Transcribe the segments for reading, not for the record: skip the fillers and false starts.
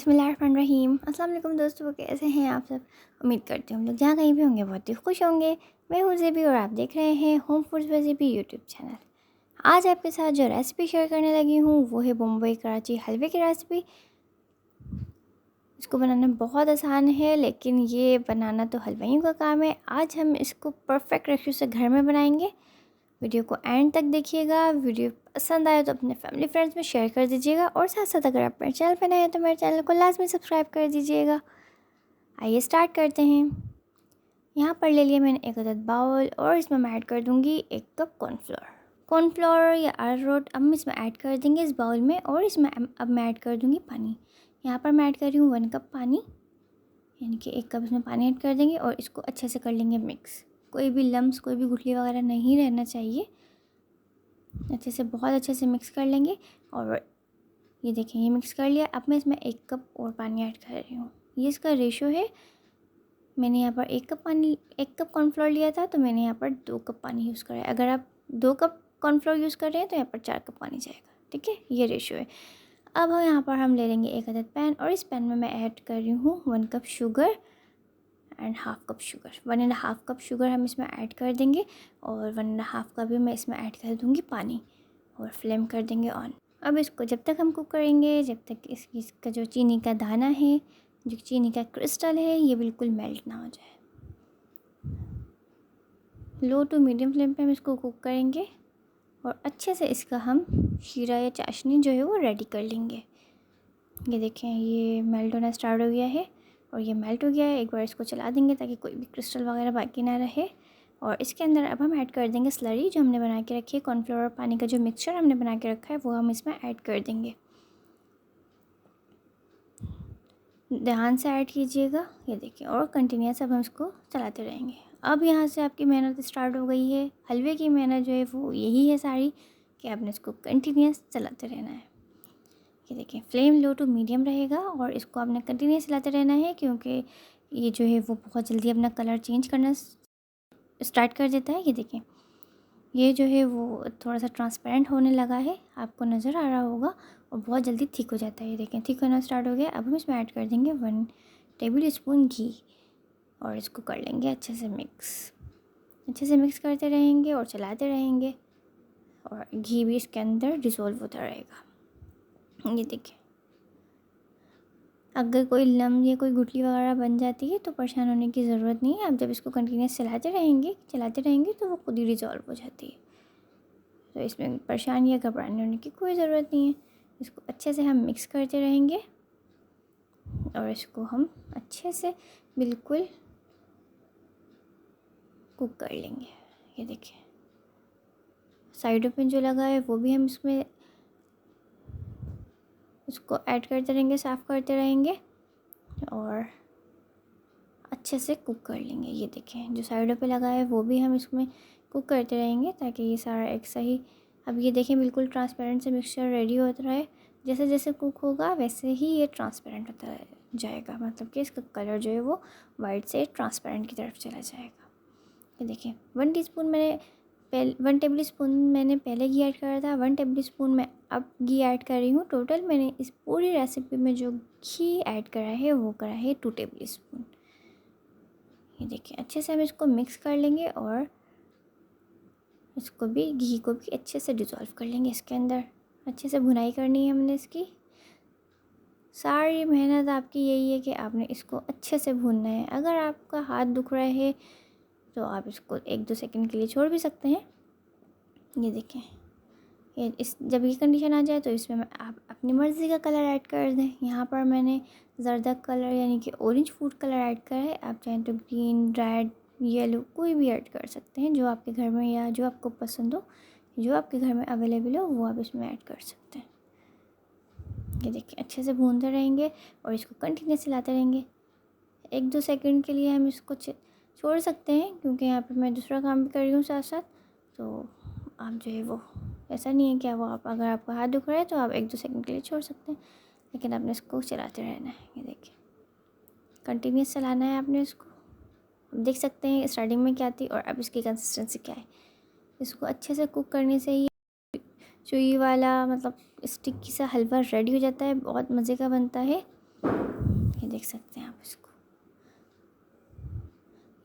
बिस्मिल्लाहिर्रहमानिर्रहीम। अस्सलाम वालेकुम दोस्तों, कैसे हैं आप सब। उम्मीद करती हूँ हम लोग जहाँ कहीं भी होंगे बहुत ही खुश होंगे। मैं हूँ ज़ेबी और आप देख रहे हैं होम फूड्स बाय ज़ेबी यूट्यूब चैनल। आज आपके साथ जो रेसिपी शेयर करने लगी हूँ वो है बम्बई कराची हलवे की रेसिपी। इसको बनाना बहुत आसान है, लेकिन ये बनाना तो हलवाइयों का काम है। आज हम इसको परफेक्ट रेसिपी से घर में बनाएंगे। वीडियो को एंड तक देखिएगा। वीडियो पसंद आए तो अपने फैमिली फ्रेंड्स में शेयर कर दीजिएगा, और साथ साथ अगर आप मेरे चैनल पर नए हैं तो मेरे चैनल को लाजमी सब्सक्राइब कर दीजिएगा। आइए स्टार्ट करते हैं। यहाँ पर ले लिया मैंने एक अदद बाउल, और इसमें मैं ऐड कर दूँगी 1 कप कॉर्नफ्लोर या अरारोट। अब हम इसमें ऐड कर देंगे इस बाउल में, और इसमें अब मैं ऐड कर दूँगी पानी। यहाँ पर मैं ऐड कर रही हूँ 1 कप पानी, यानी कि 1 कप इसमें पानी ऐड कर देंगे और इसको अच्छे से कर लेंगे मिक्स। कोई भी लम्स, कोई भी गुठली वगैरह नहीं रहना चाहिए। अच्छे से, बहुत अच्छे से मिक्स कर लेंगे। और ये देखें, ये मिक्स कर लिया। अब मैं इसमें 1 कप और पानी ऐड कर रही हूँ। ये इसका रेशो है। मैंने यहाँ पर 1 कप पानी, 1 कप कॉर्नफ्लोर लिया था, तो मैंने यहाँ पर 2 कप पानी यूज़ करा है। अगर आप 2 कप कॉर्नफ्लोर यूज़ कर रहे हैं तो यहाँ पर 4 कप पानी जाएगा। ठीक है, ये रेशो है। अब यहाँ पर हम ले लेंगे एक अदद पैन, और इस पैन में मैं ऐड कर रही हूँ 1 cup sugar and half cup sugar. 1.5 cup sugar हम इसमें ऐड कर देंगे, और 1.5 कप भी मैं इसमें ऐड कर दूँगी पानी, और फ्लेम कर देंगे ऑन। अब इसको जब तक हम कुक करेंगे, जब तक इसका जो चीनी का दाना है, जो चीनी का क्रिस्टल है, ये बिल्कुल मेल्ट ना हो जाए। लो टू मीडियम फ्लेम पे हम इसको कुक करेंगे, और अच्छे से इसका हम शीरा या चाशनी जो है वो रेडी कर लेंगे। ये देखें, ये मेल्ट होना स्टार्ट हो गया है, और ये मेल्ट हो गया है। एक बार इसको चला देंगे ताकि कोई भी क्रिस्टल वगैरह बाकी ना रहे। और इसके अंदर अब हम ऐड कर देंगे स्लरी जो हमने बना के रखी है। कॉर्नफ्लोर और पानी का जो मिक्सचर हमने बना के रखा है वो हम इसमें ऐड कर देंगे। ध्यान से ऐड कीजिएगा, ये देखिए, और कंटिन्यूस अब हम इसको चलाते रहेंगे। अब यहाँ से आपकी मेहनत स्टार्ट हो गई है। हलवे की मेहनत जो है वो यही है सारी, कि आपने इसको कंटिन्यूस चलाते रहना है। ये देखिए, फ्लेम लो टू मीडियम रहेगा, और इसको आपने कंटिन्यूस चलाते रहना है, क्योंकि ये जो है वो बहुत जल्दी अपना कलर चेंज करना स्टार्ट कर देता है। ये देखिए, ये जो है वो थोड़ा सा ट्रांसपेरेंट होने लगा है, आपको नज़र आ रहा होगा, और बहुत जल्दी थिक हो जाता है। ये देखें, थिक होना स्टार्ट हो गया। अब हम इसमें ऐड कर देंगे 1 टेबल स्पून घी, और इसको कर लेंगे अच्छे से मिक्स। अच्छे से मिक्स करते रहेंगे और चलाते रहेंगे, और घी भी इसके अंदर डिज़ोल्व होता रहेगा। ये देखिए, अगर कोई लम्ब या कोई गुठली वगैरह बन जाती है तो परेशान होने की ज़रूरत नहीं है। आप जब इसको कंटिन्यूस चलाते रहेंगे तो वो खुद ही डिज़ोल्व हो जाती है। तो इसमें परेशान या घबराने होने की कोई ज़रूरत नहीं है। इसको अच्छे से हम मिक्स करते रहेंगे, और इसको हम अच्छे से बिल्कुल कुक कर लेंगे। ये देखिए, साइडों पे जो लगा है वो भी हम इसमें उसको ऐड करते रहेंगे, साफ़ करते रहेंगे, और अच्छे से कुक कर लेंगे। ये देखें, जो साइडों पे लगा है वो भी हम इसमें कुक करते रहेंगे, ताकि ये सारा एक सही। अब ये देखें, बिल्कुल ट्रांसपेरेंट से मिक्सचर रेडी होता रहे। जैसे जैसे कुक होगा वैसे ही ये ट्रांसपेरेंट होता जाएगा, मतलब कि इसका कलर जो है वो वाइट से ट्रांसपेरेंट की तरफ चला जाएगा। ये देखिए, 1 टेबल स्पून मैंने पहले घी ऐड करा था, 1 टेबल स्पून मैं अब घी ऐड कर रही हूँ। टोटल मैंने इस पूरी रेसिपी में जो घी ऐड करा है वो करा है 2 टेबल स्पून। ये देखिए, अच्छे से हम इसको मिक्स कर लेंगे, और इसको भी, घी को भी अच्छे से डिज़ोल्व कर लेंगे इसके अंदर। अच्छे से भुनाई करनी है हमने इसकी। सारी मेहनत आपकी यही है कि आपने इसको अच्छे से भूनना है। अगर आपका हाथ दुख रहा है तो आप इसको 1-2 सेकंड के लिए छोड़ भी सकते हैं। ये देखें, ये जब ये कंडीशन आ जाए तो इसमें आप अपनी मर्ज़ी का कलर ऐड कर दें। यहाँ पर मैंने ज़रदा कलर यानी कि ऑरेंज फूड कलर ऐड करा है। आप चाहें तो ग्रीन, रेड, येलो कोई भी ऐड कर सकते हैं, जो आपके घर में या जो आपको पसंद हो, जो आपके घर में अवेलेबल हो वो आप इसमें ऐड कर सकते हैं। ये देखिए, अच्छे से भूनते रहेंगे और इसको कंटिन्यूस चलाते रहेंगे। 1-2 सेकंड के लिए हम इसको छोड़ सकते हैं, क्योंकि यहाँ पर मैं दूसरा काम भी कर रही हूँ साथ साथ। तो आप जो है वो, ऐसा नहीं है कि वो आप, अगर आपका हाथ दुख रहा है तो आप 1-2 सेकंड के लिए छोड़ सकते हैं, लेकिन आपने इसको चलाते रहना है। ये देखिए, कंटिन्यूस चलाना है आपने इसको। देख सकते हैं स्टार्टिंग में क्या थी और अब इसकी कंसिस्टेंसी क्या है। इसको अच्छे से कुक करने से ही चुई वाला, मतलब स्टिकी सा हलवा रेडी हो जाता है, बहुत मज़े का बनता है। ये देख सकते हैं आप इसको।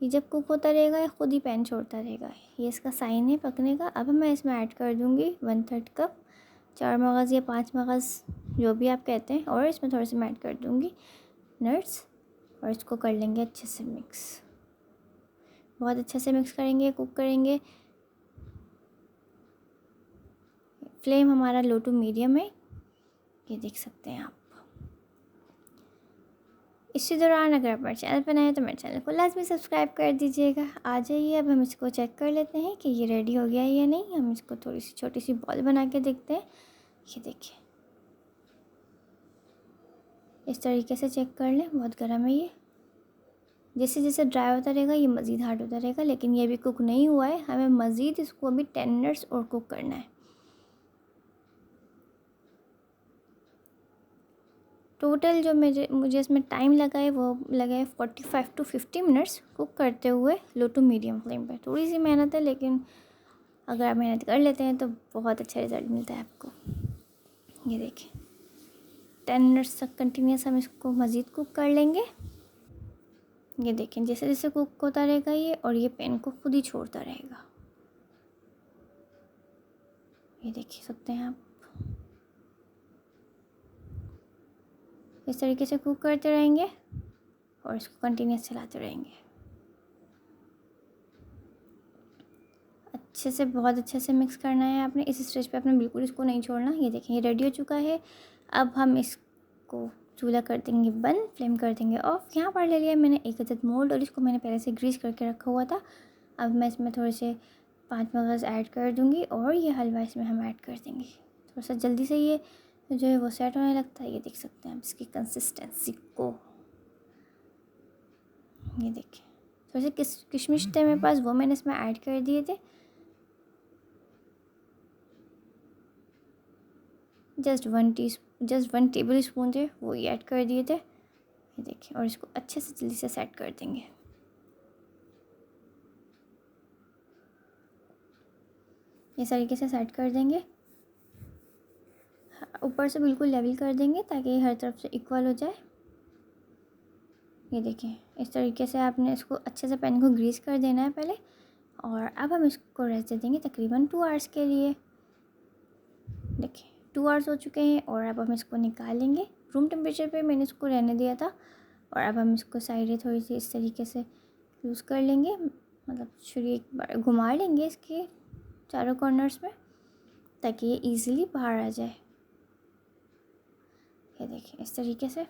ये जब कुक होता रहेगा ये खुद ही पैन छोड़ता रहेगा। ये इसका साइन है पकने का। अब मैं इसमें ऐड कर दूँगी 1/3 कप 4 मगज़ या 5 मगज़ जो भी आप कहते हैं, और इसमें थोड़ी सी मैं ऐड कर दूँगी नट्स, और इसको कर लेंगे अच्छे से मिक्स। बहुत अच्छे से मिक्स करेंगे, कुक करेंगे। फ्लेम हमारा लो टू मीडियम है, ये देख सकते हैं आप। इसी दौरान अगर आप मेरे चैनल पर नए हैं तो मेरे चैनल को लाजमी सब्सक्राइब कर दीजिएगा। आ जाइए, अब हम इसको चेक कर लेते हैं कि ये रेडी हो गया है या नहीं। हम इसको थोड़ी सी छोटी सी बॉल बना के देखते हैं। ये देखिए, इस तरीके से चेक कर लें। बहुत गर्म है ये। जैसे जैसे ड्राई होता रहेगा ये मज़ीद हार्ड होता रहेगा, लेकिन ये अभी कुक नहीं हुआ है। हमें मज़ीद इसको अभी 10 मिनट्स और कुक करना है। टोटल जो मुझे इसमें टाइम लगा है वो लगा है 45 to 50 मिनट्स कुक करते हुए लो टू मीडियम फ्लेम पे। थोड़ी सी मेहनत है, लेकिन अगर आप मेहनत कर लेते हैं तो बहुत अच्छा रिज़ल्ट मिलता है आपको। ये देखिए 10 मिनट्स तक कंटिन्यूस हम इसको मज़ीद कुक कर लेंगे। ये देखें जैसे जैसे कुक होता रहेगा ये, और ये पैन को खुद ही छोड़ता रहेगा। ये देख सकते हैं आप। इस तरीके से कुक करते रहेंगे और इसको कंटिन्यूस चलाते रहेंगे अच्छे से। बहुत अच्छे से मिक्स करना है आपने। इस स्टेज पे आपने बिल्कुल इसको नहीं छोड़ना। ये देखें ये रेडी हो चुका है। अब हम इसको चूल्हा कर देंगे बंद, फ्लेम कर देंगे ऑफ। यहाँ पर ले लिया मैंने एक अदद मोल्ड, और इसको मैंने पहले से ग्रीस करके रखा हुआ था। अब मैं इसमें थोड़े से 5 मगज़ ऐड कर दूँगी, और ये हलवा इसमें हम ऐड कर देंगे। थोड़ा सा जल्दी से ये जो है वो सेट होने लगता है। ये देख सकते हैं आप इसकी कंसिस्टेंसी को। ये देखिए थोड़े से किशमिश थे मेरे पास, वो मैंने इसमें ऐड कर दिए थे। जस्ट 1 टेबल स्पून थे, वो ही ऐड कर दिए थे। ये देखिए, और इसको अच्छे से जल्दी से सेट कर देंगे। इस तरीके से सेट कर देंगे। ऊपर से बिल्कुल लेवल कर देंगे ताकि हर तरफ से इक्वल हो जाए। ये देखिए इस तरीके से आपने इसको अच्छे से पैन को ग्रीस कर देना है पहले। और अब हम इसको रेस्ट दे देंगे तकरीबन 2 आवर्स के लिए। देखिए 2 आवर्स हो चुके हैं, और अब हम इसको निकालेंगे। रूम टेम्परेचर पे मैंने इसको रहने दिया था। और अब हम इसको साइडें थोड़ी सी इस तरीके से लूज़ कर लेंगे, मतलब छुरी एक बार घुमा लेंगे इसके चारों कॉर्नर्स में, ताकि ये ईज़िली बाहर आ जाए। ये देखिए इस तरीके से।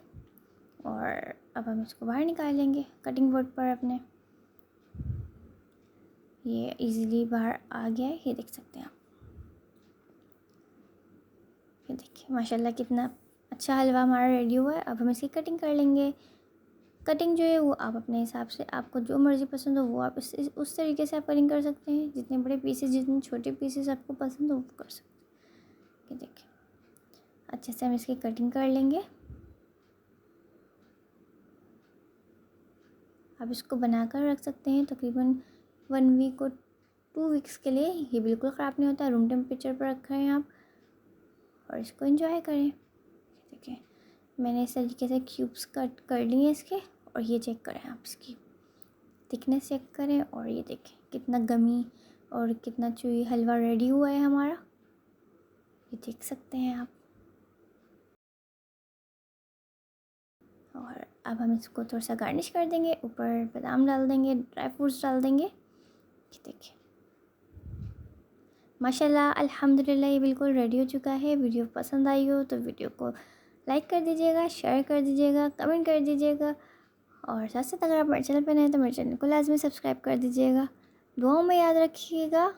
और अब हम इसको बाहर निकालेंगे कटिंग बोर्ड पर अपने। ये इजीली बाहर आ गया है, ये देख सकते हैं आप। ये देखिए माशाल्लाह कितना अच्छा हलवा हमारा रेडी हुआ है। अब हम इसकी कटिंग कर लेंगे। कटिंग जो है वो आप अपने हिसाब से, आपको जो मर्ज़ी पसंद हो वो आप उस तरीके से आप कटिंग कर सकते हैं। जितने बड़े पीसेस, जितने छोटे पीसेस आपको पसंद हो वो कर सकते हैं। ये देखिए अच्छे से हम इसकी कटिंग कर लेंगे। आप इसको बनाकर रख सकते हैं तकरीबन 1 वीक और 2 वीक्स के लिए। ये बिल्कुल ख़राब नहीं होता। रूम टेम्परेचर पर रखें आप और इसको एंजॉय करें। देखिए मैंने इस तरीके से क्यूब्स कट कर लिए हैं इसके, और ये चेक करें आप इसकी थिकनेस चेक करें। और ये देखें कितना गमी और कितना चूई हलवा रेडी हुआ है हमारा, ये देख सकते हैं आप। और अब हम इसको थोड़ा सा गार्निश कर देंगे, ऊपर बादाम डाल देंगे, ड्राई फ्रूट्स डाल देंगे। ये देखिए माशाल्लाह अल्हम्दुलिल्लाह ये बिल्कुल रेडी हो चुका है। वीडियो पसंद आई हो तो वीडियो को लाइक कर दीजिएगा, शेयर कर दीजिएगा, कमेंट कर दीजिएगा, और साथ साथ अगर आप मेरे चैनल पर नए हैं तो मेरे चैनल को लाजमी सब्सक्राइब कर दीजिएगा। दुआओं में याद रखिएगा।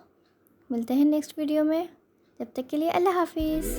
मिलते हैं नेक्स्ट वीडियो में, जब तक के लिए अल्लाह हाफिज़।